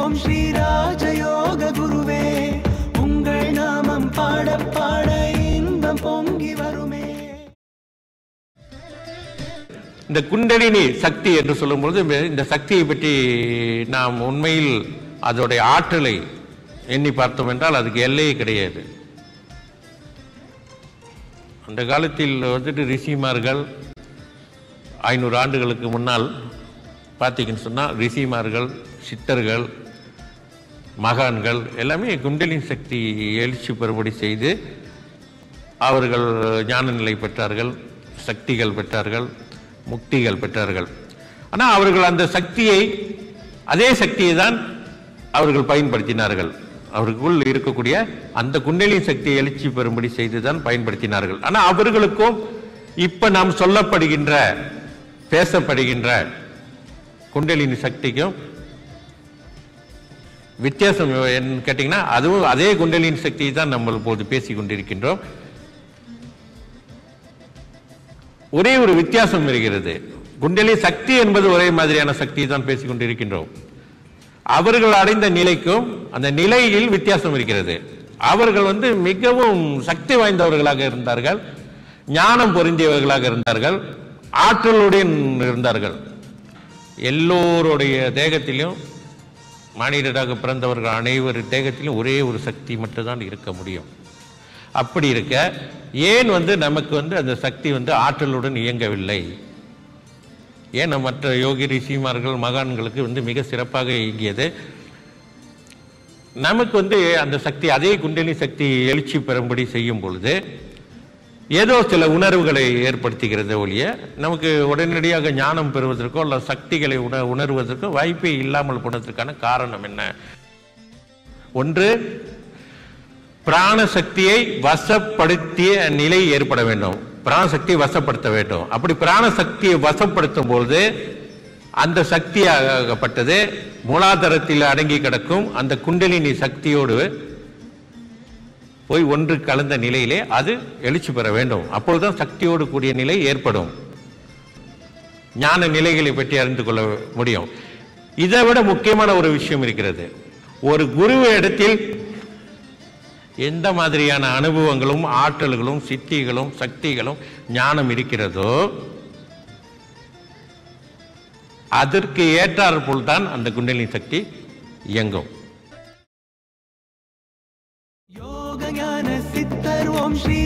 ஓம் ஸ்ரீ ராஜயோக குருவே உங்கள் நாமம் பாட பாட இன்பம் பொங்கி வருமே. இந்த குண்டலினி சக்தி என்று சொல்லும்போது இந்த சக்தியை பற்றி நாம் உண்மையில் அதோடைய ஆற்றலை எண்ணி பார்த்தோம் என்றால் அதுக்கு எல்லையே கிடையாது. அந்த காலத்தில் வந்துட்டு ரிஷிமார்கள் 500 ஆண்டுகளுக்கு முன்னால் பார்த்தீங்கன்னு சொன்னால் ரிஷிமார்கள், சித்தர்கள், மகான்கள் எல்லாமே குண்டலினி சக்தி எழுச்சி பெறும்படி செய்து அவர்கள் ஞான நிலை பெற்றார்கள், சக்திகள் பெற்றார்கள், முக்திகள் பெற்றார்கள். ஆனால் அவர்கள் அந்த சக்தியை, அதே சக்தியை தான் அவர்கள் பயன்படுத்தினார்கள். அவர்களுக்குள் இருக்கக்கூடிய அந்த குண்டலினி சக்தியை எழுச்சி பெறும்படி செய்துதான் பயன்படுத்தினார்கள். ஆனால் அவர்களுக்கும் இப்ப நாம் சொல்லப்படுகின்ற பேசப்படுகின்ற குண்டலினி சக்திக்கும் வித்தியாசம் என்ன கேட்டீங்கன்னா, அதுவும் அதே குண்டலினி சக்தியை தான் நம்ம இப்போது பேசிக் கொண்டிருக்கின்றோம். ஒரே ஒரு வித்தியாசம் இருக்கிறது. குண்டலினி சக்தி என்பது ஒரே மாதிரியான சக்தியை தான் பேசிக் கொண்டிருக்கின்றோம். அவர்கள் அடைந்த நிலைக்கும் அந்த நிலையில் வித்தியாசம் இருக்கிறது. அவர்கள் மிகவும் சக்தி வாய்ந்தவர்களாக இருந்தார்கள், ஞானம் பொருந்தியவர்களாக இருந்தார்கள், ஆற்றலுடன் இருந்தார்கள். எல்லோருடைய தேகத்திலும், மனிதராக பிறந்தவர்கள் அனைவர் தேகத்திலும் ஒரே ஒரு சக்தி மட்டும்தான் இருக்க முடியும். அப்படி இருக்க ஏன் நமக்கு அந்த சக்தி ஆற்றலுடன் இயங்கவில்லை? ஏன் மற்ற யோகி ரிஷிமார்கள் மகான்களுக்கு மிக சிறப்பாக இயங்கியது, நமக்கு அந்த சக்தி அதே குண்டலினி சக்தி எழுச்சி பெறும்படி செய்யும் பொழுது ஏதோ சில உணர்வுகளை ஏற்படுத்துகிறது ஒழிய நமக்கு உடனடியாக ஞானம் பெறுவதற்கோ அல்ல சக்திகளை உணர்வதற்கோ வாய்ப்பே இல்லாமல் போனதற்கான காரணம் என்ன? ஒன்று, பிராணசக்தியை வசப்படுத்திய நிலை ஏற்பட வேண்டும். பிராணசக்தியை வசப்படுத்த வேண்டும். அப்படி பிராணசக்தியை வசப்படுத்தும் பொழுது அந்த சக்தியாகப்பட்டது மூலாதாரத்தில் அடங்கி கிடக்கும் அந்த குண்டலினி சக்தியோடு போய் ஒன்று கலந்த நிலையிலே அது எழுச்சி பெற வேண்டும். அப்பொழுதுதான் சக்தியோடு கூடிய நிலை ஏற்படும். ஞான நிலைகளை பற்றி அறிந்து கொள்ள முடியும். இதை விட முக்கியமான ஒரு விஷயம் இருக்கிறது. ஒரு குரு இடத்தில் எந்த மாதிரியான அனுபவங்களும் ஆற்றல்களும் சித்திகளும் சக்திகளும் ஞானம் இருக்கிறதோ அதற்கு ஏற்றாற்போல் தான் அந்த குண்டலினி சக்தி இயங்கும். யோக ஞான சித்தர் ஓம் ஸ்ரீ